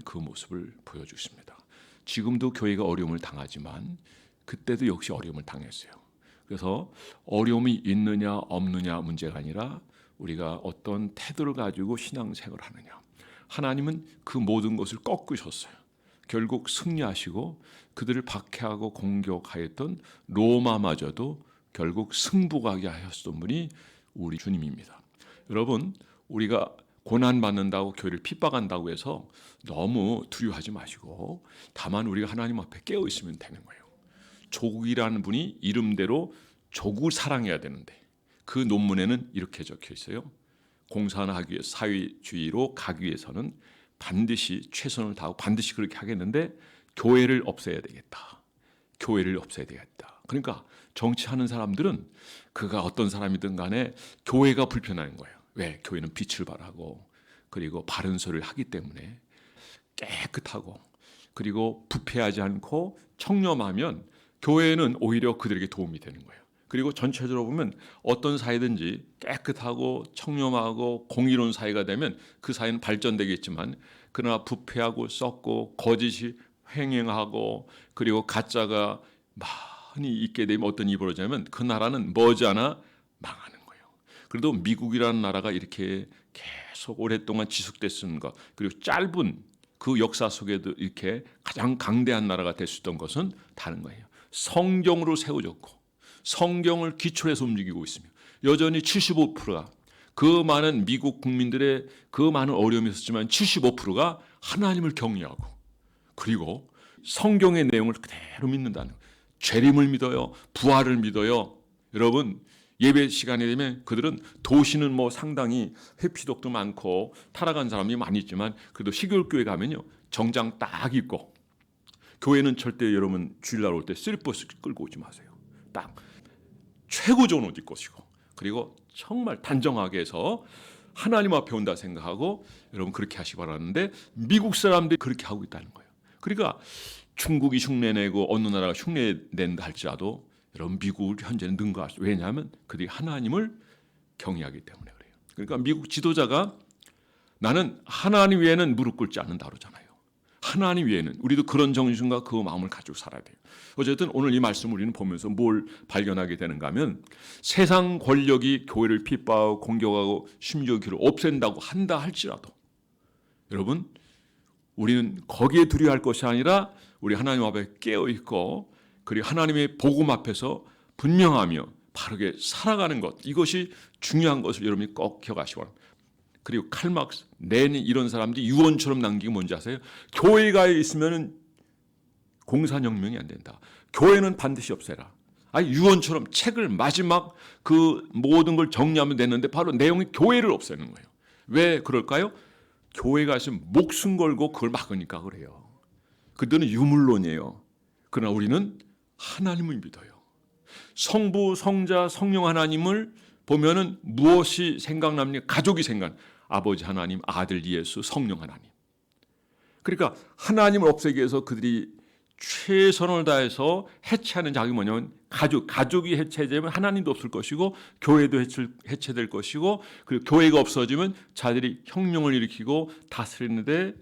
그 모습을 보여주십니다. 지금도 교회가 어려움을 당하지만 그때도 역시 어려움을 당했어요. 그래서 어려움이 있느냐 없느냐 문제가 아니라 우리가 어떤 태도를 가지고 신앙생활을 하느냐. 하나님은 그 모든 것을 꺾으셨어요. 결국 승리하시고 그들을 박해하고 공격하였던 로마마저도 결국 승복하게 하셨던 분이 우리 주님입니다. 여러분, 우리가 고난받는다고 교회를 핍박한다고 해서 너무 두려워하지 마시고 다만 우리가 하나님 앞에 깨어 있으면 되는 거예요. 조국이라는 분이 이름대로 조국을 사랑해야 되는데 그 논문에는 이렇게 적혀 있어요. 공산하기 위해 사회주의로 가기 위해서는 반드시 최선을 다하고 반드시 그렇게 하겠는데 교회를 없애야 되겠다. 교회를 없애야 되겠다. 그러니까 정치하는 사람들은 그가 어떤 사람이든 간에 교회가 불편한 거예요. 왜? 교회는 빛을 발하고 그리고 바른 소리를 하기 때문에 깨끗하고 그리고 부패하지 않고 청렴하면 교회는 오히려 그들에게 도움이 되는 거예요. 그리고 전체적으로 보면 어떤 사회든지 깨끗하고 청렴하고 공의로운 사회가 되면 그 사회는 발전되겠지만 그러나 부패하고 썩고 거짓이 횡행하고 그리고 가짜가 많이 있게 되면 어떤 일이 벌어지냐면 그 나라는 머지않아 망하는 거예요. 그래도 미국이라는 나라가 이렇게 계속 오랫동안 지속됐는 것 그리고 짧은 그 역사 속에도 이렇게 가장 강대한 나라가 될 수 있던 것은 다른 거예요. 성경으로 세워졌고 성경을 기초로 해서 움직이고 있으며 여전히 75%가 그 많은 미국 국민들의 그 많은 어려움이 있었지만 75%가 하나님을 경외하고 그리고 성경의 내용을 그대로 믿는다는 거예요. 재림을 믿어요. 부활을 믿어요. 여러분 예배 시간이 되면 그들은 도시는 뭐 상당히 회피독도 많고 타락한 사람이 많이 있지만 그래도 시골교회 가면요 정장 딱 입고 교회는 절대 여러분 주일날 올 때 쓰리버스 끌고 오지 마세요. 딱 최고 좋은 옷 입고 오시고 그리고 정말 단정하게 해서 하나님 앞에 온다 생각하고 여러분 그렇게 하시기 바라는데 미국 사람들이 그렇게 하고 있다는 거예요. 그러니까 중국이 흉내내고 어느 나라가 흉내낸다 할지라도 여러분 미국을 현재는 능가할 수 왜냐하면 그들이 하나님을 경외하기 때문에 그래요. 그러니까 미국 지도자가 나는 하나님 외에는 무릎 꿇지 않는다 그러잖아요. 하나님 외에는 우리도 그런 정신과 그 마음을 가지고 살아야 돼요. 어쨌든 오늘 이 말씀을 우리는 보면서 뭘 발견하게 되는가 하면 세상 권력이 교회를 핍박하고 공격하고 심지어 교회를 없앤다고 한다 할지라도 여러분 우리는 거기에 두려워할 것이 아니라 우리 하나님 앞에 깨어있고 그리고 하나님의 복음 앞에서 분명하며 바르게 살아가는 것 이것이 중요한 것을 여러분이 꼭 기억하시기 바랍니다. 그리고 칼막스, 레닌 이런 사람들이 유언처럼 남긴 게 뭔지 아세요? 교회가 있으면 공산혁명이 안 된다. 교회는 반드시 없애라. 아니 유언처럼 책을 마지막 그 모든 걸 정리하면 되는데 바로 내용이 교회를 없애는 거예요. 왜 그럴까요? 교회가 있으면 목숨 걸고 그걸 막으니까 그래요. 그들은 유물론이에요. 그러나 우리는 하나님을 믿어요. 성부, 성자, 성령 하나님을 보면은 무엇이 생각납니까? 가족이 생각. 아버지 하나님, 아들 예수, 성령 하나님. 그러니까 하나님을 없애기 위해서 그들이 최선을 다해서 해체하는 작업이 뭐냐면 가족이 해체되면 하나님도 없을 것이고 교회도 해체될 것이고 그리고 교회가 없어지면 자들이 혁명을 일으키고 다스리는데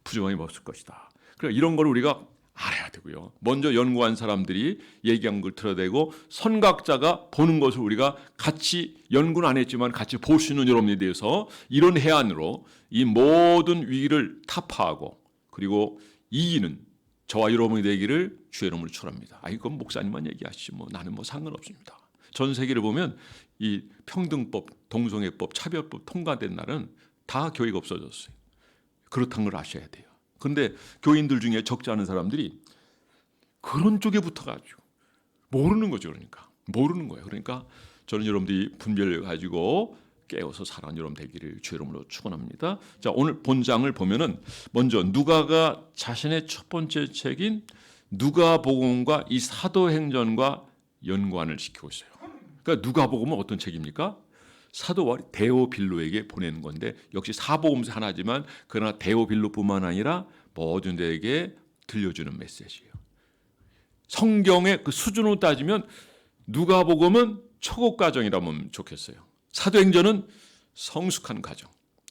부정함이 없을 것이다. 그러니까 이런 걸 우리가 알아야 되고요. 먼저 연구한 사람들이 얘기한 걸 들어대고 선각자가 보는 것을 우리가 같이 연구는 안 했지만 같이 볼 수 있는 여러분에 대해서 이런 해안으로 이 모든 위기를 타파하고 그리고 이기는 저와 여러분이 되기를 주의 이름으로 축원합니다. 이건 목사님만 얘기하시지 뭐 나는 뭐 상관없습니다. 전 세계를 보면 이 평등법, 동성애법, 차별법 통과된 날은 다 교회가 없어졌어요. 그렇다는 걸 아셔야 돼요. 그런데 교인들 중에 적지 않은 사람들이 그런 쪽에 붙어가지고 모르는 거죠. 그러니까 모르는 거예요. 그러니까 저는 여러분들이 분별을 가지고 깨어서 살아가는 여러분 되기를 주의 이름으로 축원합니다. 자, 오늘 본장을 보면은 먼저 누가가 자신의 첫 번째 책인 누가복음과 이 사도행전과 연관을 시키고 있어요. 그러니까 누가복음은 어떤 책입니까? 사도 데오빌로에게 보내는 건데 역시 사복음서 하나지만 그러나 데오빌로뿐만 아니라 모든에게 들려주는 메시지예요. 성경의 그 수준으로 따지면 누가복음은 초급 과정이라면 좋겠어요. 사도행전은 성숙한 과정.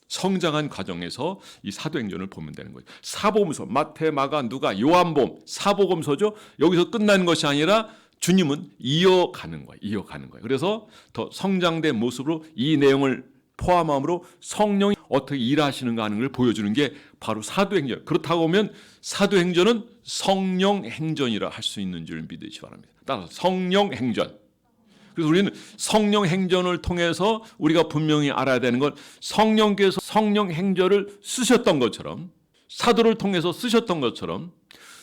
성장한 과정에서 이 사도행전을 보면 되는 거죠. 사복음서, 마태, 마가, 누가, 요한복음, 사복음서죠. 여기서 끝나는 것이 아니라 주님은 이어가는 거예요. 이어가는 거예요. 그래서 더 성장된 모습으로 이 내용을 포함함으로 성령이 어떻게 일하시는가 하는 걸 보여주는 게 바로 사도행전. 그렇다고 하면 사도행전은 성령행전이라 할 수 있는 줄 믿으시기 바랍니다. 따라서 성령행전. 그래서 우리는 성령행전을 통해서 우리가 분명히 알아야 되는 건 성령께서 성령행전을 쓰셨던 것처럼 사도를 통해서 쓰셨던 것처럼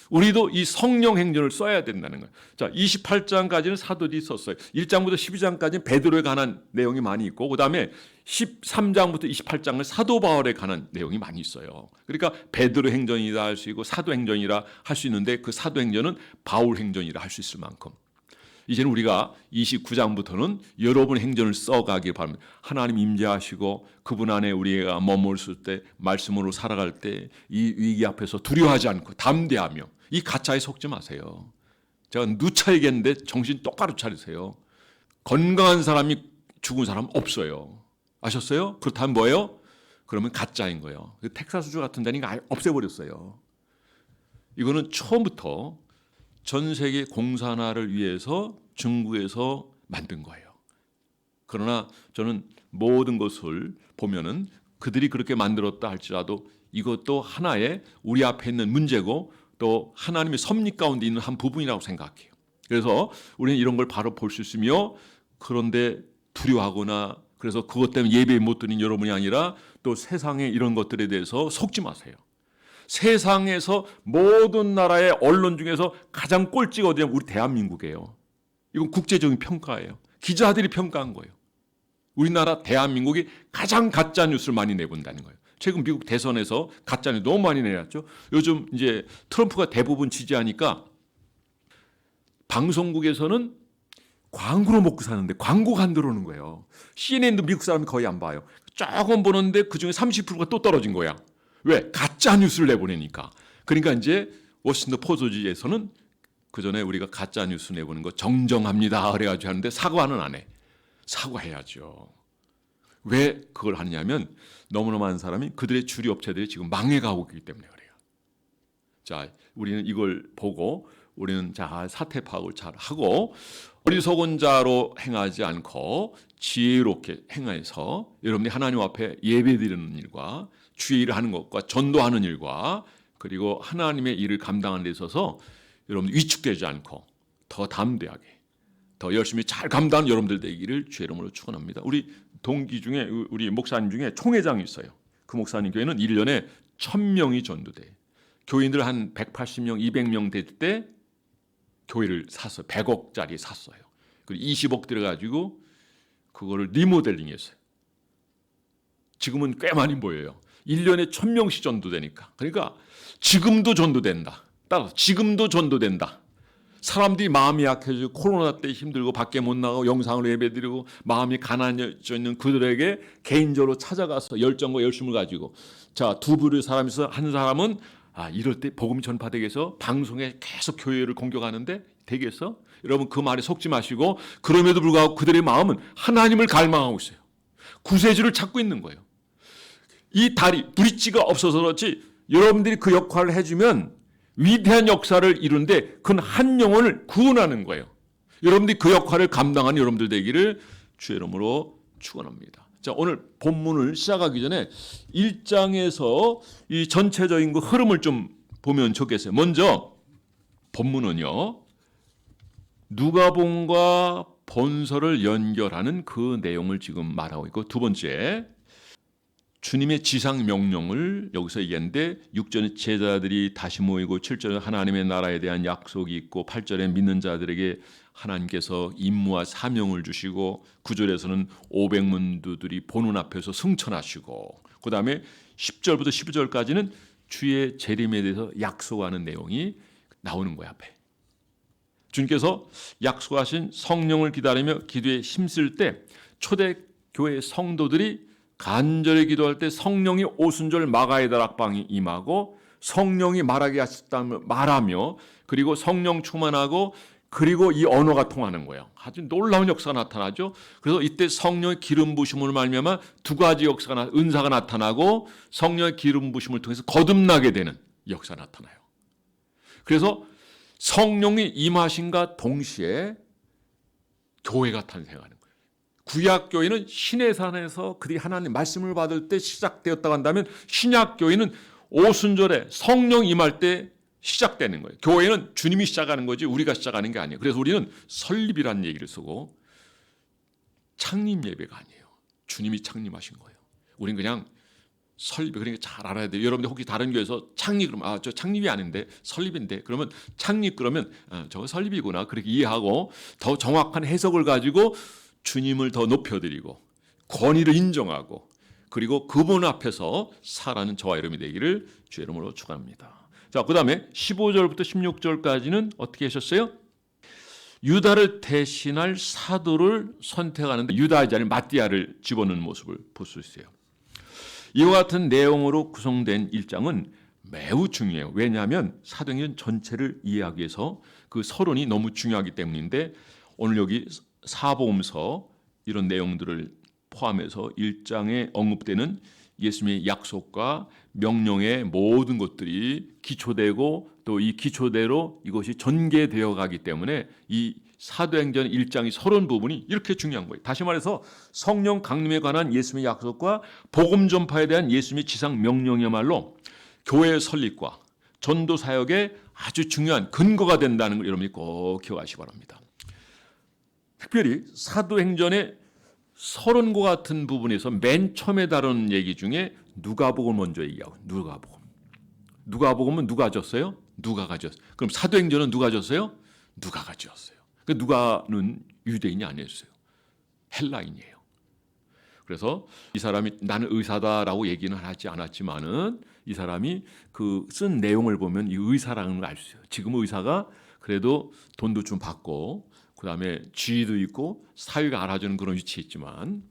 우리도 이 성령행전을 써야 된다는 거예요. 자, 28장까지는 사도들이 썼어요. 1장부터 12장까지는 베드로에 관한 내용이 많이 있고 그다음에 13장부터 28장은 사도 바울에 관한 내용이 많이 있어요. 그러니까 베드로 행전이라 할 수 있고 사도 행전이라 할 수 있는데 그 사도 행전은 바울 행전이라 할 수 있을 만큼 이제는 우리가 29장부터는 여러분 행전을 써가길 바랍니다. 하나님 임재하시고 그분 안에 우리가 머물을 때 말씀으로 살아갈 때 이 위기 앞에서 두려워하지 않고 담대하며 이 가짜에 속지 마세요. 제가 누차 얘기했는데 정신 똑바로 차리세요. 건강한 사람이 죽은 사람 없어요. 아셨어요? 그렇다면 뭐예요? 그러면 가짜인 거예요. 텍사스주 같은 데는 아예 없애버렸어요. 이거는 처음부터 전 세계 공산화를 위해서 중국에서 만든 거예요. 그러나 저는 모든 것을 보면은 그들이 그렇게 만들었다 할지라도 이것도 하나의 우리 앞에 있는 문제고 또 하나님의 섭리 가운데 있는 한 부분이라고 생각해요. 그래서 우리는 이런 걸 바로 볼 수 있으며 그런데 두려워하거나 그래서 그것 때문에 예배 못 드린 여러분이 아니라 또 세상의 이런 것들에 대해서 속지 마세요. 세상에서 모든 나라의 언론 중에서 가장 꼴찌가 어디냐면 우리 대한민국이에요. 이건 국제적인 평가예요. 기자들이 평가한 거예요. 우리나라 대한민국이 가장 가짜 뉴스를 많이 내본다는 거예요. 최근 미국 대선에서 가짜 뉴스 너무 많이 내놨죠. 요즘 이제 트럼프가 대부분 지지하니까 방송국에서는 광고로 먹고 사는데 광고가 안 들어오는 거예요. CNN도 미국 사람이 거의 안 봐요. 조금 보는데 그중에 30%가 또 떨어진 거야. 왜? 가짜 뉴스를 내보내니까. 그러니까 이제 워싱턴 포스트지에서는 그 전에 우리가 가짜 뉴스 내보는 거 정정합니다. 그래가지고 하는데 사과는 안 해. 사과해야죠. 왜 그걸 하느냐면 너무나 많은 사람이 그들의 주류 업체들이 지금 망해가고 있기 때문에 그래요. 자, 우리는 이걸 보고 우리는 자 사태 파악을 잘 하고 어리석은 자로 행하지 않고 지혜롭게 행해서 여러분이 하나님 앞에 예배드리는 일과 주의 일을 하는 것과 전도하는 일과 그리고 하나님의 일을 감당하는 데 있어서 여러분 위축되지 않고 더 담대하게 더 열심히 잘 감당하는 여러분들 되기를 주의 이름으로 축원합니다. 우리 동기 중에 우리 목사님 중에 총회장이 있어요. 그 목사님 교회는 1년에 1000명이 전도돼. 교인들 한 180명, 200명 될 때 교회를 샀어요. 100억짜리 샀어요. 그리고 20억 들어가지고 그거를 리모델링 했어요. 지금은 꽤 많이 보여요. 1년에 1000명씩 전도되니까. 그러니까 지금도 전도된다. 따라서 지금도 전도된다. 사람들이 마음이 약해지고 코로나 때 힘들고 밖에 못 나가고 영상으로 예배드리고 마음이 가난해져 있는 그들에게 개인적으로 찾아가서 열정과 열심을 가지고 자, 두 부류의 사람이 있어. 한 사람은 이럴 때 복음 전파되기 위해서 방송에 계속 교회를 공격하는데 되겠어? 여러분 그 말에 속지 마시고 그럼에도 불구하고 그들의 마음은 하나님을 갈망하고 있어요. 구세주를 찾고 있는 거예요. 이 다리, 브릿지가 없어서 그렇지 여러분들이 그 역할을 해주면 위대한 역사를 이루는데 그건 한 영혼을 구원하는 거예요. 여러분들이 그 역할을 감당하는 여러분들 되기를 주의 이름으로 축원합니다. 자, 오늘 본문을 시작하기 전에 1장에서 이 전체적인 그 흐름을 좀 보면 좋겠어요. 먼저 본문은요. 누가복음과 본서를 연결하는 그 내용을 지금 말하고 있고 두 번째 주님의 지상 명령을 여기서 얘기했는데 6절에 제자들이 다시 모이고 7절에 하나님의 나라에 대한 약속이 있고 8절에 믿는 자들에게 하나님께서 임무와 사명을 주시고 9절에서는 500문도들이 보는 앞에서 승천하시고 그 다음에 10절부터 12절까지는 주의 재림에 대해서 약속하는 내용이 나오는 거야 앞에. 주님께서 약속하신 성령을 기다리며 기도에 힘쓸 때 초대교회 성도들이 간절히 기도할 때 성령이 오순절 마가의 다락방에 임하고 성령이 말하게 하셨다며 말하며 그리고 성령 충만하고 그리고 이 언어가 통하는 거예요. 아주 놀라운 역사가 나타나죠. 그래서 이때 성령의 기름 부심을 말미암아 두 가지 은사가 나타나고 성령의 기름 부심을 통해서 거듭나게 되는 역사가 나타나요. 그래서 성령이 임하신과 동시에 교회가 탄생하는 거예요. 구약 교회는 신의 산에서 그들이 하나님 말씀을 받을 때 시작되었다고 한다면 신약 교회는 오순절에 성령 임할 때 시작되는 거예요. 교회는 주님이 시작하는 거지 우리가 시작하는 게 아니에요. 그래서 우리는 설립이라는 얘기를 쓰고 창립 예배가 아니에요. 주님이 창립하신 거예요. 우리는 그냥 설립, 그러니까 잘 알아야 돼요. 여러분들 혹시 다른 교회에서 창립 그러면 저 창립이 아닌데 설립인데 그러면 창립 그러면 저거 설립이구나 그렇게 이해하고 더 정확한 해석을 가지고 주님을 더 높여드리고 권위를 인정하고 그리고 그분 앞에서 살아가는 저와 여러분이 되기를 주의 이름으로 축원합니다. 자, 그다음에 15절부터 16절까지는 어떻게 하셨어요? 유다를 대신할 사도를 선택하는데 유다의 자리에 마띠아를 집어넣는 모습을 볼 수 있어요. 이와 같은 내용으로 구성된 1장은 매우 중요해요. 왜냐하면 사도행전 전체를 이해하기 위해서 그 서론이 너무 중요하기 때문인데 오늘 여기 사복음서 이런 내용들을 포함해서 1장에 언급되는 예수님의 약속과 명령의 모든 것들이 기초되고 또 이 기초대로 이것이 전개되어 가기 때문에 이 사도행전 1장의 서론 부분이 이렇게 중요한 거예요. 다시 말해서 성령 강림에 관한 예수님의 약속과 복음 전파에 대한 예수님의 지상 명령이야말로 교회의 설립과 전도 사역에 아주 중요한 근거가 된다는 걸 여러분이 꼭 기억하시기 바랍니다. 특별히 사도행전의 서론과 같은 부분에서 맨 처음에 다룬 얘기 중에 누가복음 먼저 얘기하고 누가복음은 누가 졌어요? 누가가 졌어요. 그럼 사도행전은 누가 졌어요? 누가가 졌어요. 그 누가는 유대인이 아니었어요. 헬라인이에요. 그래서 이 사람이 나는 의사다라고 얘기는 하지 않았지만은 이 사람이 그 쓴 내용을 보면 이 의사라는 걸 알 수 있어요. 지금 의사가 그래도 돈도 좀 받고 그다음에 지위도 있고 사회가 알아주는 그런 위치에 있지만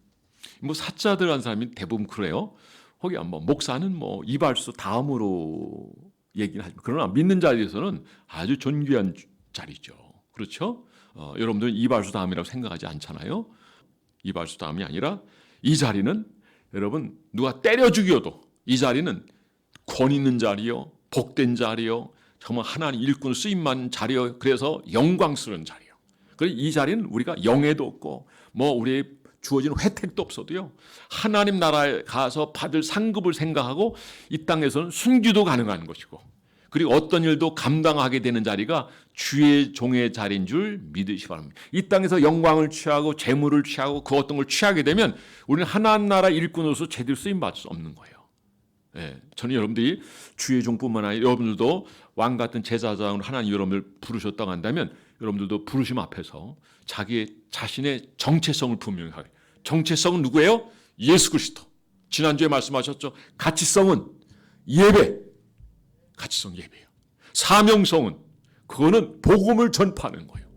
뭐 사자들 한 사람이 대부분 그래요. 거기 뭐 목사는 뭐 이발소 다음으로 얘기는 하지만 그러나 믿는 자리에서는 아주 존귀한 자리죠. 그렇죠? 여러분들은 이발소 다음이라고 생각하지 않잖아요. 이발소 다음이 아니라 이 자리는 여러분 누가 때려 죽여도 이 자리는 권 있는 자리요, 복된 자리요, 정말 하나님 일꾼 쓰임만 자리요. 그래서 영광스러운 자리요. 그래서 이 자리는 우리가 영예도 없고 뭐 우리 주어지는 혜택도 없어도요. 하나님 나라에 가서 받을 상급을 생각하고 이 땅에서는 순교도 가능한 것이고 그리고 어떤 일도 감당하게 되는 자리가 주의 종의 자리인 줄 믿으시기 바랍니다. 이 땅에서 영광을 취하고 재물을 취하고 그 어떤 걸 취하게 되면 우리는 하나님 나라 일꾼으로서 제대로 쓰임받을 수 없는 거예요. 예, 저는 여러분들이 주의 종뿐만 아니라 여러분들도 왕 같은 제사장으로 하나님 여러분들 부르셨다고 한다면 여러분들도 부르심 앞에서 자기의 자신의 정체성을 분명히 하게. 정체성은 누구예요? 예수 그리스도. 지난주에 말씀하셨죠. 가치성은 예배. 가치성 예배예요. 사명성은 그거는 복음을 전파하는 거예요.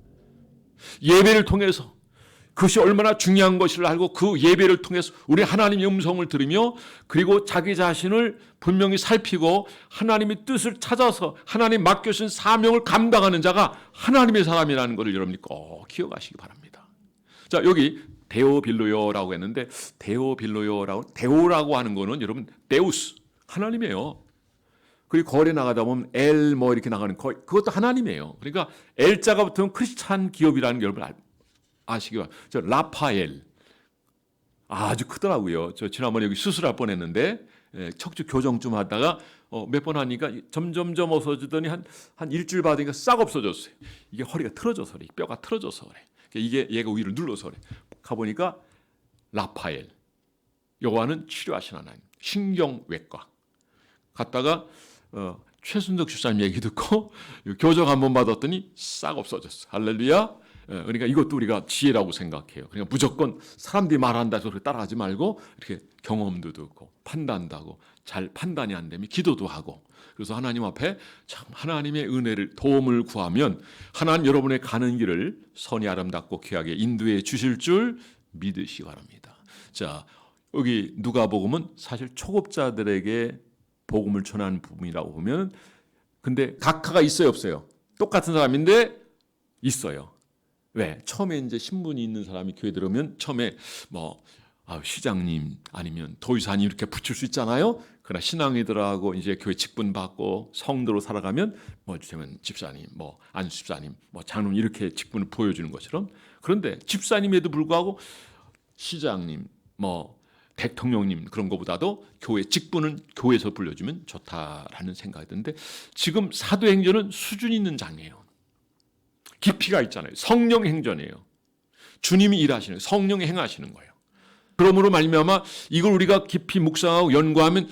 예배를 통해서 그것이 얼마나 중요한 것을 알고 그 예배를 통해서 우리 하나님의 음성을 들으며 그리고 자기 자신을 분명히 살피고 하나님의 뜻을 찾아서 하나님 맡겨주신 사명을 감당하는 자가 하나님의 사람이라는 것을 여러분이 꼭 기억하시기 바랍니다. 자, 여기 데오빌로요라고 했는데 데오라고 하는 거는 여러분 데우스 하나님이에요. 그리고 거리에 나가다 보면 엘 뭐 이렇게 나가는 그것도 하나님이에요. 그러니까 엘자가 붙으면 크리스찬 기업이라는 게 여러분 아시기 바랍니다. 저 라파엘 아주 크더라고요. 저 지난번에 여기 수술할 뻔했는데 척추 교정 좀 하다가 몇 번 하니까 점점점 없어지더니 한 일주일 받으니까 싹 없어졌어요. 이게 허리가 틀어져서 그래. 뼈가 틀어져서 그래. 이게 얘가 위를 눌러서 그래. 가보니까 라파엘 여호와는 치료하신 하나님 신경외과 갔다가 최순덕 주사님 얘기 듣고 교정 한번 받았더니 싹 없어졌어. 할렐루야. 그러니까 이것도 우리가 지혜라고 생각해요. 그러니까 무조건 사람들이 말한다 해서 그렇게 따라하지 말고 이렇게 경험도 듣고 판단도 하고 잘 판단이 안 되면 기도도 하고 그래서 하나님 앞에 참 하나님의 은혜를 도움을 구하면 하나님 여러분의 가는 길을 선이 아름답고 귀하게 인도해 주실 줄 믿으시기 바랍니다. 자, 여기 누가복음은 사실 초급자들에게 복음을 전하는 부분이라고 보면 근데 각하가 있어요 없어요? 똑같은 사람인데 있어요. 왜? 처음에 이제 신분이 있는 사람이 교회 들어오면 처음에 시장님 아니면 도의사님 이렇게 붙일 수 있잖아요. 그러나 신앙이들하고 이제 교회 직분 받고 성도로 살아가면 주시면 집사님, 안수 집사님, 장로님 이렇게 직분을 보여주는 것처럼. 그런데 집사님에도 불구하고 시장님, 대통령님 그런 것보다도 교회 직분은 교회에서 불려주면 좋다라는 생각이 드는데 지금 사도행전은 수준 있는 장이에요. 깊이가 있잖아요. 성령 행전이에요. 주님이 일하시는, 성령이 행하시는 거예요. 그러므로 말미암아 이걸 우리가 깊이 묵상하고 연구하면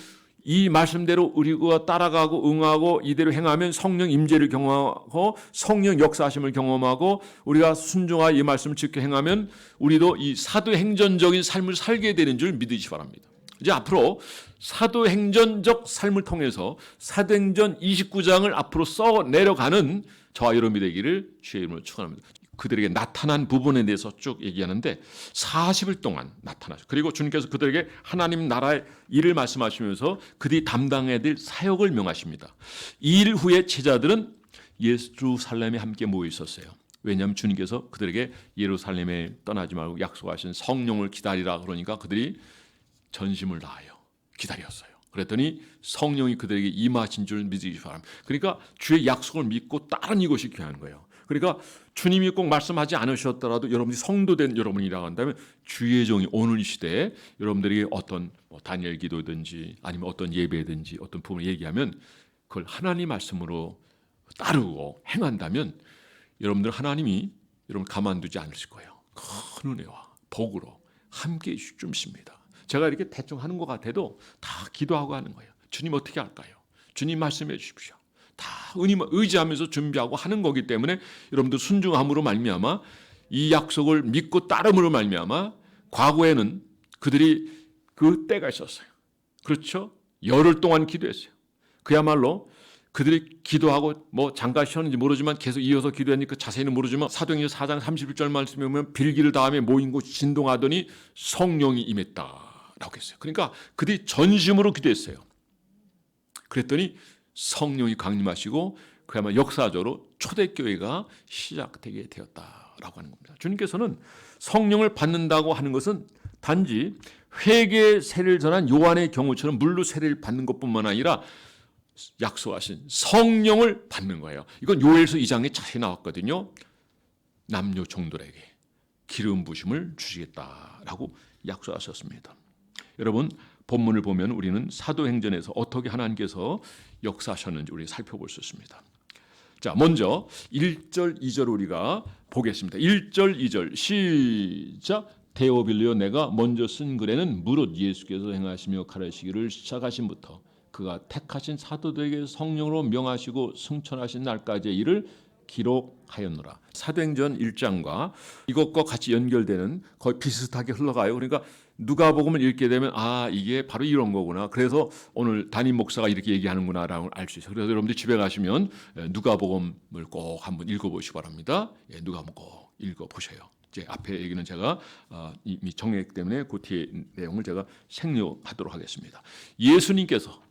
이 말씀대로 우리가 따라가고 응하고 이대로 행하면 성령 임재를 경험하고 성령 역사하심을 경험하고 우리가 순종하여 이 말씀을 지켜 행하면 우리도 이 사도행전적인 삶을 살게 되는 줄 믿으시기 바랍니다. 이제 앞으로 사도행전적 삶을 통해서 사도행전 29장을 앞으로 써 내려가는 저와 여러분이 되기를 주의 이름으로 축원합니다. 그들에게 나타난 부분에 대해서 쭉 얘기하는데 40일 동안 나타나죠. 그리고 주님께서 그들에게 하나님 나라의 일을 말씀하시면서 그들이 담당해야 될 사역을 명하십니다. 이 일 후에 제자들은 예루살렘에 함께 모여 있었어요. 왜냐하면 주님께서 그들에게 예루살렘에 떠나지 말고 약속하신 성령을 기다리라 그러니까 그들이 전심을 다하여 기다렸어요. 그랬더니 성령이 그들에게 임하신 줄 믿으시기 바랍니다. 그러니까 주의 약속을 믿고 따르는 이것이 귀한 거예요. 그러니까 주님이 꼭 말씀하지 않으셨더라도 여러분이 성도된 여러분이라고 한다면 주의 종이 오늘 이 시대에 여러분들이 어떤 다니엘 기도든지 아니면 어떤 예배든지 어떤 부분을 얘기하면 그걸 하나님 말씀으로 따르고 행한다면 여러분들 하나님이 여러분 가만두지 않으실 거예요. 큰 은혜와 복으로 함께해 주십니다. 제가 이렇게 대충 하는 것 같아도 다 기도하고 하는 거예요. 주님 어떻게 할까요? 주님 말씀해 주십시오. 다 의지하면서 준비하고 하는 거기 때문에 여러분들 순종함으로 말미암아 이 약속을 믿고 따름으로 말미암아 과거에는 그들이 그 때가 있었어요. 그렇죠? 열흘 동안 기도했어요. 그야말로 그들이 기도하고 잠깐 쉬었는지 모르지만 계속 이어서 기도하니까 자세히는 모르지만 사도행전 4장 31절 말씀에 보면 빌기를 다음에 모인 곳 진동하더니 성령이 임했다라고 했어요. 그러니까 그들이 전심으로 기도했어요. 그랬더니 성령이 강림하시고 그야말로 역사적으로 초대교회가 시작되게 되었다라고 하는 겁니다. 주님께서는 성령을 받는다고 하는 것은 단지 회개의 세례를 전한 요한의 경우처럼 물로 세례를 받는 것뿐만 아니라 약속하신 성령을 받는 거예요. 이건 요엘서 2장에 자세히 나왔거든요. 남녀 종들에게 기름 부심을 주시겠다라고 약속하셨습니다. 여러분 본문을 보면 우리는 사도행전에서 어떻게 하나님께서 역사하셨는지 우리 살펴볼 수 있습니다. 자, 먼저 1절, 2절 우리가 보겠습니다. 1절, 2절 시작. 데오빌리오 내가 먼저 쓴 글에는 무릇 예수께서 행하시며 가르치기를 시작하신부터 그가 택하신 사도들에게 성령으로 명하시고 승천하신 날까지의 일을 기록하였노라. 사도행전 1장과 이것과 같이 연결되는 거의 비슷하게 흘러가요. 그러니까 누가복음을 읽게 되면 이게 바로 이런 거구나. 그래서 오늘 담임 목사가 이렇게 얘기하는구나라고 알 수 있어요. 그래서 여러분들 집에 가시면 누가복음을 꼭 한번 읽어보시기 바랍니다. 누가복음 꼭 읽어보셔요. 이제 앞에 얘기는 제가 이미 정했기 때문에 그 뒤에 내용을 제가 생략하도록 하겠습니다. 예수님께서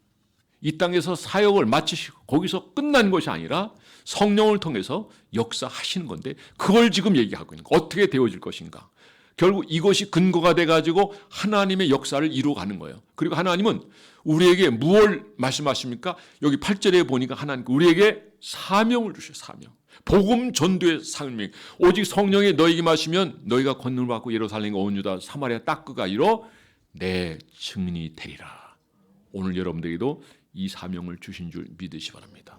이 땅에서 사역을 마치시고 거기서 끝난 것이 아니라 성령을 통해서 역사하시는 건데 그걸 지금 얘기하고 있는 거예요. 어떻게 되어질 것인가. 결국 이것이 근거가 돼가지고 하나님의 역사를 이루어가는 거예요. 그리고 하나님은 우리에게 무엇을 말씀하십니까? 여기 8절에 보니까 하나님 우리에게 사명을 주셔요. 사명. 복음 전도의 사명. 오직 성령이 너에게 마시면 너희가 권능을 받고 예루살렘과 온 유다 사마리아 땅끝까지 이르러 내 증인이 되리라. 오늘 여러분들에게도 이 사명을 주신 줄 믿으시 바랍니다.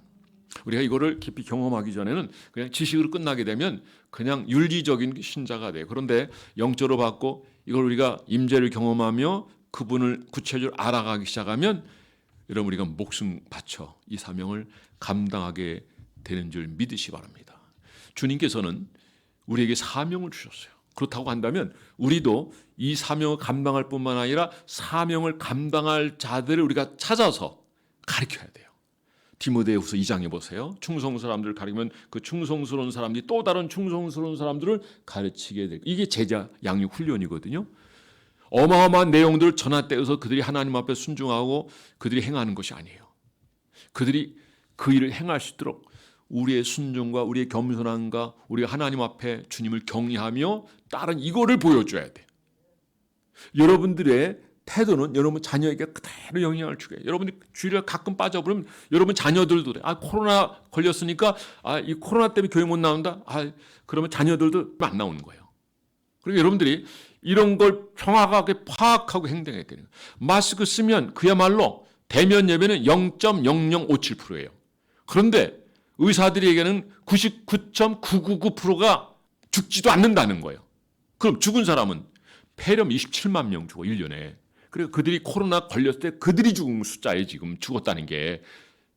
우리가 이거를 깊이 경험하기 전에는 그냥 지식으로 끝나게 되면 그냥 윤리적인 신자가 돼요. 그런데 영적으로 받고 이걸 우리가 임재를 경험하며 그분을 구체적으로 알아가기 시작하면 여러분 우리가 목숨 바쳐 이 사명을 감당하게 되는 줄 믿으시 바랍니다. 주님께서는 우리에게 사명을 주셨어요. 그렇다고 한다면 우리도 이 사명을 감당할 뿐만 아니라 사명을 감당할 자들을 우리가 찾아서 가르쳐야 돼요. 디모데후서 2장에 보세요. 충성스러운 사람들을 가르치면 그 충성스러운 사람들이 또 다른 충성스러운 사람들을 가르치게 되고 이게 제자 양육 훈련이거든요. 어마어마한 내용들을 전하되어서 그들이 하나님 앞에 순종하고 그들이 행하는 것이 아니에요. 그들이 그 일을 행할 수 있도록 우리의 순종과 우리의 겸손함과 우리가 하나님 앞에 주님을 경외하며 따른 이거를 보여줘야 돼. 여러분들의 태도는 여러분 자녀에게 그대로 영향을 주게. 여러분이 주일에 가끔 빠져버리면 여러분 자녀들도 그래. 코로나 걸렸으니까 이 코로나 때문에 교회 못 나온다. 그러면 자녀들도 안 나오는 거예요. 그리고 여러분들이 이런 걸 정확하게 파악하고 행동해야 돼요. 마스크 쓰면 그야말로 대면 예배는 0.0057%예요. 그런데 의사들에게는 99.999%가 죽지도 않는다는 거예요. 그럼 죽은 사람은 폐렴 27만 명 죽어 1년에. 그리고 그들이 코로나 걸렸을 때 그들이 죽은 숫자에 지금 죽었다는 게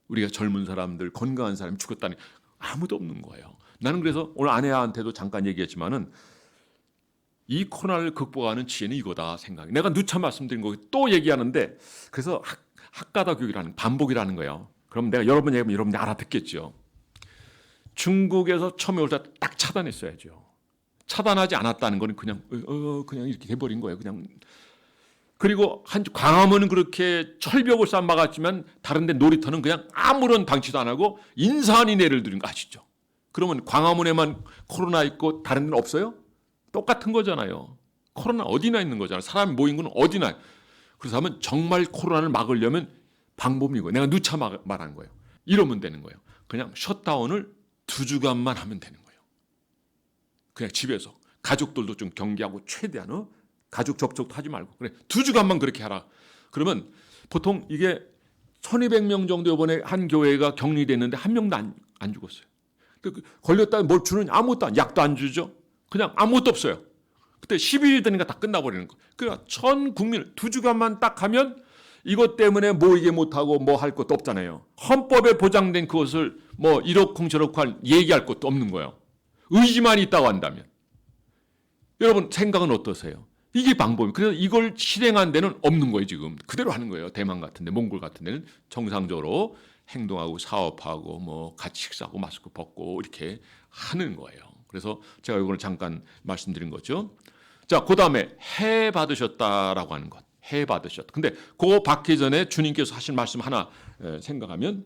우리가 젊은 사람들 건강한 사람이 죽었다는 게 아무도 없는 거예요. 나는 그래서 오늘 아내한테도 잠깐 얘기했지만은 이 코로나를 극복하는 지혜는 이거다 생각해. 내가 누차 말씀드린 거 또 얘기하는데 그래서 학가다 교육이라는 반복이라는 거예요. 그럼 내가 여러분 얘기하면 여러분이 알아듣겠죠. 중국에서 처음에 올 때 딱 차단했어야죠. 차단하지 않았다는 거는 그냥 이렇게 돼버린 거예요. 그냥. 그리고 광화문은 그렇게 철벽을 쌓아막았지만 다른 데 놀이터는 그냥 아무런 방치도 안 하고 인산인해를 들인 거 아시죠? 그러면 광화문에만 코로나 있고 다른 데는 없어요? 똑같은 거잖아요. 코로나 어디나 있는 거잖아요. 사람이 모인 건 어디나. 그래서 하면 정말 코로나를 막으려면 방법이고 내가 누차 말한 거예요. 이러면 되는 거예요. 그냥 셧다운을 2주간만 하면 되는 거예요. 그냥 집에서 가족들도 좀 경계하고 최대한 가족 접촉도 하지 말고 그래 2주간만 그렇게 하라. 그러면 보통 이게 1200명 정도 이번에 한 교회가 격리됐는데 한 명도 안 죽었어요. 걸렸다면 뭘 주느냐? 아무것도 약도 안 주죠. 그냥 아무것도 없어요. 그때 10일이 되니까 다 끝나버리는 거예요. 그러니까 전 국민을 2주간만 딱 하면 이것 때문에 이게 못하고 할 것도 없잖아요. 헌법에 보장된 그것을 이렇쿵 저렇쿵 얘기할 것도 없는 거예요. 의지만 있다고 한다면. 여러분 생각은 어떠세요? 이게 방법이에요. 그래서 이걸 실행한 데는 없는 거예요. 지금 그대로 하는 거예요. 대만 같은 데 몽골 같은 데는 정상적으로 행동하고 사업하고 같이 식사하고 마스크 벗고 이렇게 하는 거예요. 그래서 제가 이걸 잠깐 말씀드린 거죠. 자, 그 다음에 해 받으셨다라고 하는 것. 해 받으셨다. 근데 그거 받기 전에 주님께서 하신 말씀 하나 생각하면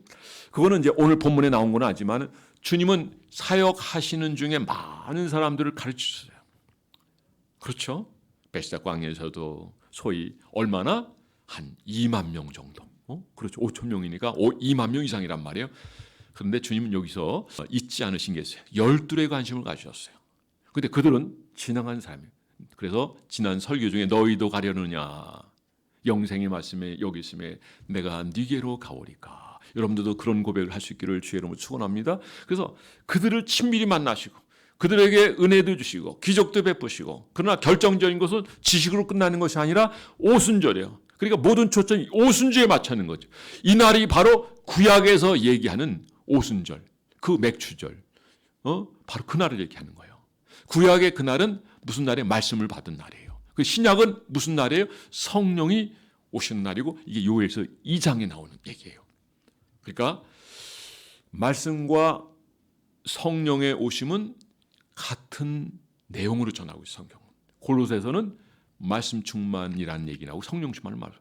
그거는 이제 오늘 본문에 나온 건 아니지만 주님은 사역하시는 중에 많은 사람들을 가르치셨어요. 그렇죠? 베시다 광야에서도 소위 얼마나 한 2만 명 정도. 그렇죠. 5천 명이니까 2만 명 이상이란 말이에요. 그런데 주님은 여기서 잊지 않으신 게 있어요. 12에 관심을 가지셨어요. 근데 그들은 지나간 사람이에요. 그래서 지난 설교 중에 너희도 가려느냐 영생의 말씀에 여기 있음에 내가 네게로 가오리까. 여러분들도 그런 고백을 할 수 있기를 주의 이름으로 축원합니다. 그래서 그들을 친밀히 만나시고 그들에게 은혜도 주시고 기적도 베푸시고 그러나 결정적인 것은 지식으로 끝나는 것이 아니라 오순절이에요. 그러니까 모든 초점이 오순절에 맞추는 거죠. 이 날이 바로 구약에서 얘기하는 오순절, 그 맥추절, 바로 그 날을 얘기하는 거예요. 구약의 그날은 무슨 날이에요? 말씀을 받은 날이에요. 그 신약은 무슨 날이에요? 성령이 오시는 날이고 이게 요엘서 2장에 나오는 얘기예요. 그러니까 말씀과 성령의 오심은 같은 내용으로 전하고 있어요. 성경은. 골로새서는 말씀 충만이라는 얘기 나오고 성령 충만을 말해요.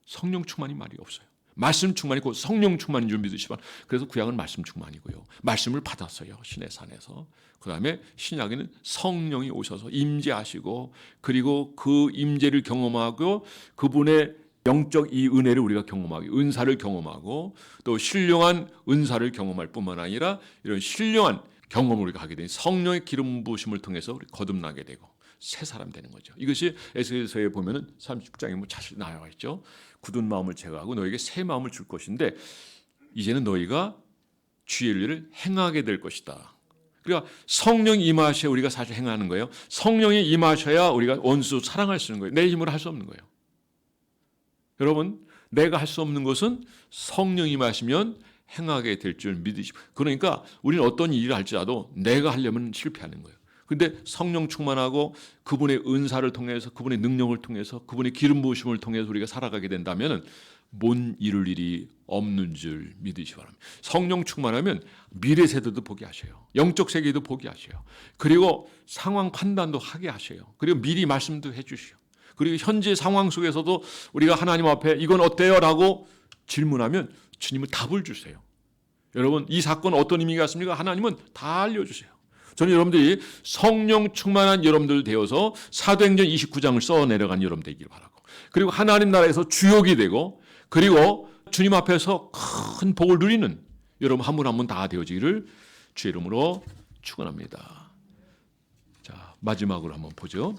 성령 충만이 말이 없어요. 말씀 충만이고 성령 충만인 줄 믿으시면 그래서 구약은 말씀 충만이고요. 말씀을 받았어요. 신의 산에서. 그다음에 신약에는 성령이 오셔서 임재하시고 그리고 그 임재를 경험하고 그분의 영적 이 은혜를 우리가 경험하고 은사를 경험하고 또 신령한 은사를 경험할 뿐만 아니라 이런 신령한 경험을 우리가 하게 되니 성령의 기름 부으심을 통해서 우리 거듭나게 되고 새 사람 되는 거죠. 이것이 에스겔서에 보면은 30장에 자세히 나와 있죠. 굳은 마음을 제거하고 너에게 새 마음을 줄 것인데 이제는 너희가 주의 일을 행하게 될 것이다. 그러니까 성령이 임하셔야 우리가 사실 행하는 거예요. 성령이 임하셔야 우리가 원수 사랑할 수 있는 거예요. 내 힘으로 할 수 없는 거예요. 여러분, 내가 할 수 없는 것은 성령이 임하시면 행하게 될 줄 믿으시고 그러니까 우리는 어떤 일을 할지라도 내가 하려면 실패하는 거예요. 근데 성령 충만하고 그분의 은사를 통해서 그분의 능력을 통해서 그분의 기름 부으심을 통해서 우리가 살아가게 된다면 못 이룰 일이 없는 줄 믿으시기 바랍니다. 성령 충만하면 미래 세대도 보게 하셔요. 영적 세계도 보게 하셔요. 그리고 상황 판단도 하게 하셔요. 그리고 미리 말씀도 해주시오. 그리고 현재 상황 속에서도 우리가 하나님 앞에 이건 어때요? 라고 질문하면 주님은 답을 주세요. 여러분, 이 사건 어떤 의미가 있습니까? 하나님은 다 알려주세요. 저는 여러분들이 성령 충만한 여러분들 되어서 사도행전 29장을 써내려간 여러분 되기를 바라고, 그리고 하나님 나라에서 주역이 되고, 그리고 주님 앞에서 큰 복을 누리는 여러분 한 분 한 분 다 되어지기를 주의 이름으로 축원합니다. 자, 마지막으로 한번 보죠.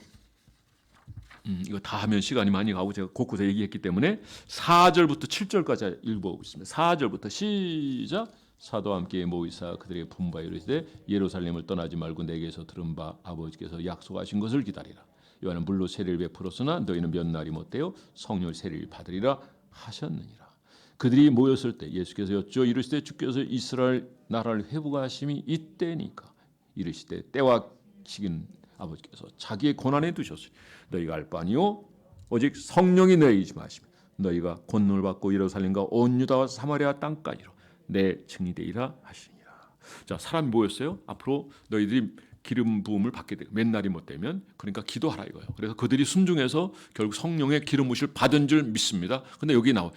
이거 다 하면 시간이 많이 가고 제가 곳곳에 얘기했기 때문에 4절부터 7절까지 읽어보겠습니다. 4절부터 시작. 사도와 함께 모이사 그들에게 분부하여 이르시되 예루살렘을 떠나지 말고 내게서 들은 바 아버지께서 약속하신 것을 기다리라. 요한은 물로 세례를 베풀었으나 너희는 몇 날이 못되어 성령을 세례를 받으리라 하셨느니라. 그들이 모였을 때 예수께서 여쭈어 이르시되 주께서 이스라엘 나라를 회복하심이 이때니까 이르시되 때와 시기는 아버지께서 자기의 권한에 두셨으니 너희가 알 바 아니요 오직 성령이 너희에게 임하시며 너희가 권능을 받고 예루살렘과 온 유다와 사마리아 땅까지로 내 증인이 되리라 하시니라. 자, 사람이 모였어요. 앞으로 너희들이 기름 부음을 받게 되고 몇 날이 못 되면, 그러니까 기도하라 이거예요. 그래서 그들이 순종해서 결국 성령의 기름 부으심을 받은 줄 믿습니다. 근데 여기 나와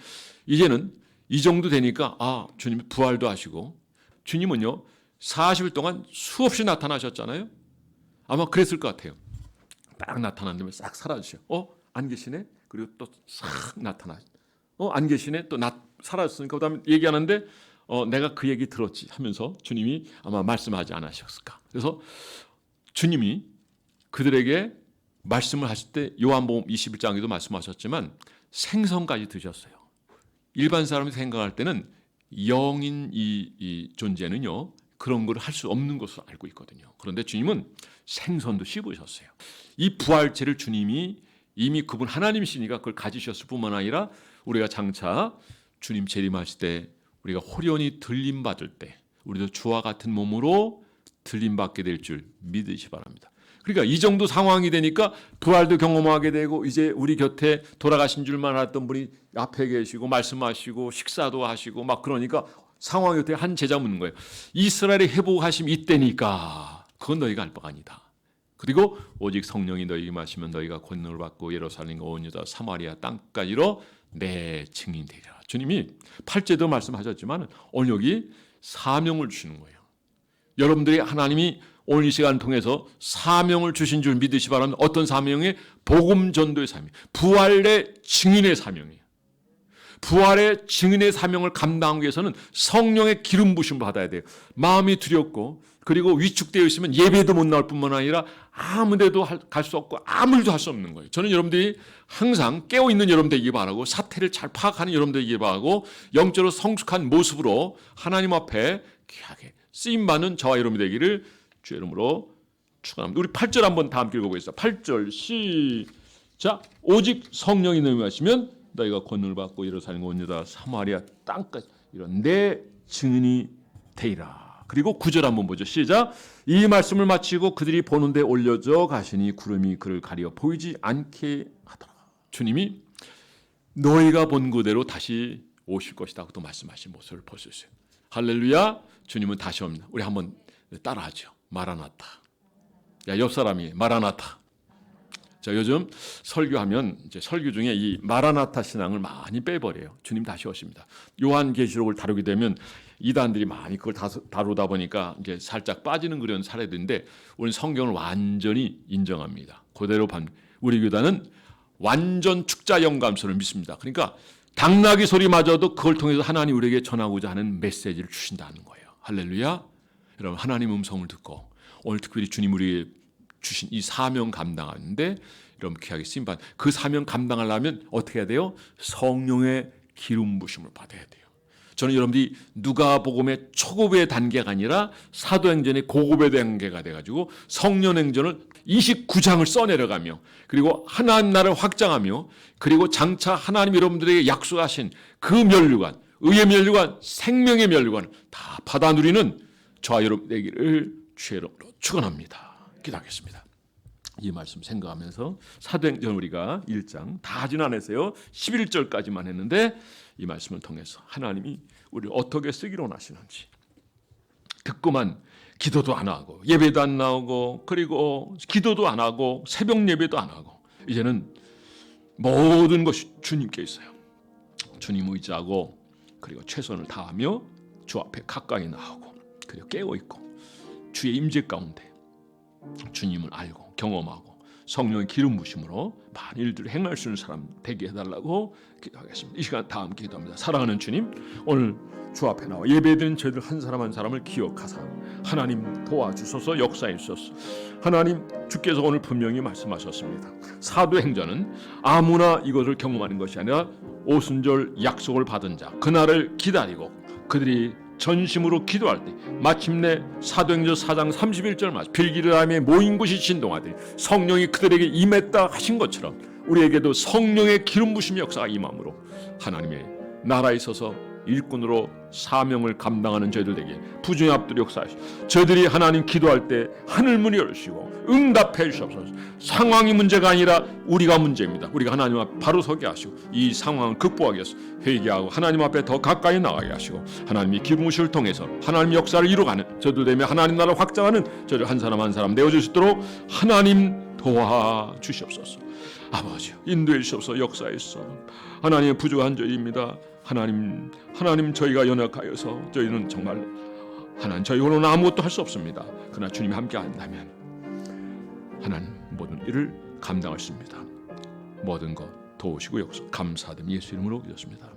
이제는 이 정도 되니까 주님이 부활도 하시고, 주님은요 40일 동안 수없이 나타나셨잖아요. 아마 그랬을 것 같아요. 딱 나타났는데 싹 사라지셔. 안 계시네. 그리고 또 싹 나타나. 안 계시네. 또 사라졌으니까 그다음에 얘기하는데 내가 그 얘기 들었지 하면서 주님이 아마 말씀하지 않으셨을까. 그래서 주님이 그들에게 말씀을 하실 때 요한복음 21장에도 말씀하셨지만 생선까지 드셨어요. 일반 사람이 생각할 때는 영인 이 존재는요 그런 걸 할 수 없는 것으로 알고 있거든요. 그런데 주님은 생선도 씹으셨어요. 이 부활체를 주님이 이미 그분 하나님이시니까 그걸 가지셨을 뿐만 아니라 우리가 장차 주님 재림하실 때 우리가 호련히 들림받을 때 우리도 주와 같은 몸으로 들림받게 될 줄 믿으시 바랍니다. 그러니까 이 정도 상황이 되니까 부활도 경험하게 되고 이제 우리 곁에 돌아가신 줄만 알았던 분이 앞에 계시고 말씀하시고 식사도 하시고 막 그러니까 상황이 어떻게 한 제자 묻는 거예요. 이스라엘의 회복하심 이때니까 그건 너희가 알 바가 아니다. 그리고 오직 성령이 너희에게 임하시면 너희가 권능을 받고 예루살렘과 온 유다 사마리아 땅까지로 내 증인이 되리라. 주님이 8절도 말씀하셨지만 오늘 여기 사명을 주시는 거예요. 여러분들이 하나님이 오늘 이 시간을 통해서 사명을 주신 줄 믿으시 바랍니다. 어떤 사명이? 복음 전도의 사명, 부활의 증인의 사명이에요. 부활의 증인의 사명을 감당하기 위해서는 성령의 기름 부심을 받아야 돼요. 마음이 두렵고 그리고 위축되어 있으면 예배도 못 나올 뿐만 아니라 아무 데도 갈 수 없고 아무 일도 할 수 없는 거예요. 저는 여러분들이 항상 깨어있는 여러분 되기를 바라고 사태를 잘 파악하는 여러분 되기를 바라고 영적으로 성숙한 모습으로 하나님 앞에 귀하게 쓰임받는 저와 여러분 되기를 주의 이름으로 축원합니다. 우리 8절 한번 다 함께 읽어보겠습니다. 8절 시작. 오직 성령이 너희 임하시면 너희가 권능을 받고 예루살렘 온 유다 사마리아 땅까지 이런 내 증인이 되리라. 그리고 9절 한번 보죠. 시작. 이 말씀을 마치고 그들이 보는 데 올려져 가시니 구름이 그를 가려 보이지 않게 하더라. 주님이 너희가 본 그대로 다시 오실 것이다 또 말씀하신 모습을 볼 수 있어요. 할렐루야. 주님은 다시 옵니다. 우리 한번 따라하죠. 마라나타. 야, 옆 사람이 마라나타. 자, 요즘 설교하면 이제 설교 중에 이 마라나타 신앙을 많이 빼버려요. 주님 다시 오십니다. 요한계시록을 다루게 되면 이단들이 많이 그걸 다루다 보니까 이제 살짝 빠지는 그런 사례들인데 우리는 성경을 완전히 인정합니다. 그대로 우리 교단은 완전 축자 영감서를 믿습니다. 그러니까 당나귀 소리마저도 그걸 통해서 하나님 우리에게 전하고자 하는 메시지를 주신다는 거예요. 할렐루야. 여러분 하나님 음성을 듣고 오늘 특별히 주님 우리에게 주신 이 사명 감당하는데 여러분 귀하게 쓰임받은 그 사명 감당하려면 어떻게 해야 돼요? 성령의 기름 부심을 받아야 돼요. 저는 여러분들이 누가복음의 초급의 단계가 아니라 사도행전의 고급의 단계가 돼가지고 성령행전을 29장을 써내려가며 그리고 하나님 나라를 확장하며 그리고 장차 하나님 여러분들에게 약속하신 그 면류관, 의의 면류관, 생명의 면류관을 다 받아 누리는 저와 여러분 되기를 주의 이름으로 축원합니다. 기도하겠습니다. 이 말씀 생각하면서 사도행전 우리가 1장 다 지나냈어요. 11절까지만 했는데 이 말씀을 통해서 하나님이 우리를 어떻게 쓰기로 원하시는지 듣고만 기도도 안 하고 예배도 안 나오고 그리고 기도도 안 하고 새벽 예배도 안 하고 이제는 모든 것이 주님께 있어요. 주님 의지하고 그리고 최선을 다하며 주 앞에 가까이 나오고 그리고 깨어있고 주의 임재 가운데 주님을 알고 경험하고 성령의 기름 부심으로 많은 일들을 행할 수 있는 사람 되게 해달라고 기도하겠습니다. 이 시간 다 함께 기도합니다. 사랑하는 주님, 오늘 주 앞에 나와 예배드린 저희들 한 사람 한 사람을 기억하사 하나님 도와주소서, 역사하소서. 하나님, 주께서 오늘 분명히 말씀하셨습니다. 사도행전은 아무나 이것을 경험하는 것이 아니라 오순절 약속을 받은 자, 그날을 기다리고 그들이 전심으로 기도할 때 마침내 사도행전 4장 31절 말씀, 빌기르함에 모인 곳이 진동하더니 성령이 그들에게 임했다 하신 것처럼 우리에게도 성령의 기름 부심 역사가 임함으로 하나님의 나라에 있어서 일꾼으로 사명을 감당하는 저희들에게 부중의 앞들이 역사하시고, 저희들이 하나님 기도할 때 하늘 문이 열리시고 응답해 주시옵소서. 상황이 문제가 아니라 우리가 문제입니다. 우리가 하나님 앞에 바로 서게 하시고 이 상황을 극복하기 위해서 회개하고 하나님 앞에 더 가까이 나가게 하시고, 하나님이 기름 부심을 통해서 하나님 역사를 이루어가는 저희들 되며 하나님 나라를 확장하는 저희들 한 사람 한 사람 내어줄 수 있도록 하나님 도와주시옵소서. 아버지, 인도해 주시옵소서. 역사에서 하나님의 부족한 저희입니다. 하나님 저희가 연약하여서 저희는 정말 하나님 저희 홀로는 아무것도 할 수 없습니다. 그러나 주님이 함께 한다면 하나님 모든 일을 감당할 수 있습니다. 모든 것 도우시고 역사 감사드리며 예수 이름으로 기도했습니다.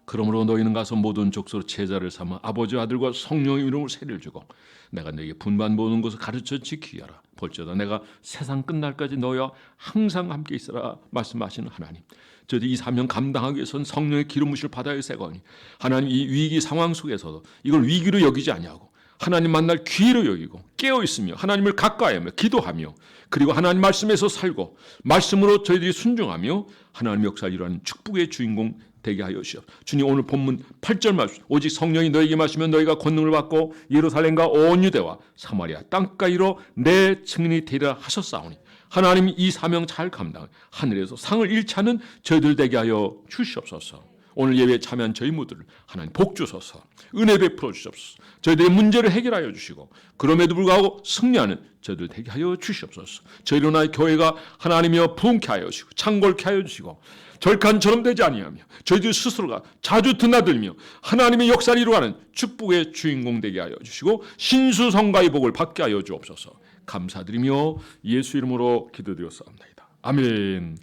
그러므로 너희는 가서 모든 족속으로 제자를 삼아 아버지 아들과 성령의 이름으로 세례를 주고 내가 너에게 분반 모든 것을 가르쳐 지키게 하라. 볼지어다 내가 세상 끝날까지 너희와 항상 함께 있으라 말씀하시는 하나님, 저희들이 이 사명 감당하기 위해서는 성령의 기름 부심을 받아야 세거니 하나님 이 위기 상황 속에서도 이걸 위기로 여기지 아니하고 하나님 만날 기회로 여기고 깨어있으며 하나님을 가까이하며 기도하며 그리고 하나님 말씀에서 살고 말씀으로 저희들이 순종하며 하나님 역사를 이루는 축복의 주인공 되게 하여 주시옵소서. 주님, 오늘 본문 8절 말씀, 오직 성령이 너에게 마시면 너희가 권능을 받고 예루살렘과 온 유대와 사마리아 땅가이로 내 증인이 되리라 하셨사오니 하나님이 이 사명 잘 감당 하늘에서 상을 잃지 저희들 되게 하여 주시옵소서. 오늘 예배에 참여한 저희 모두를 하나님 복 주소서. 은혜 베풀어 주시옵소서. 저희들의 문제를 해결하여 주시고 그럼에도 불구하고 승리하는 저희들 되게 하여 주시옵소서. 저희로 나의 교회가 하나님이여 부흥케 하여 주시고 창궐케 하여 주시고 절칸처럼 되지 아니하며 저희들 스스로가 자주 드나들며 하나님의 역사를 이루어가는 축복의 주인공 되게 하여 주시고 신수성가의 복을 받게 하여 주옵소서. 감사드리며 예수 이름으로 기도드렸사옵나이다. 아멘.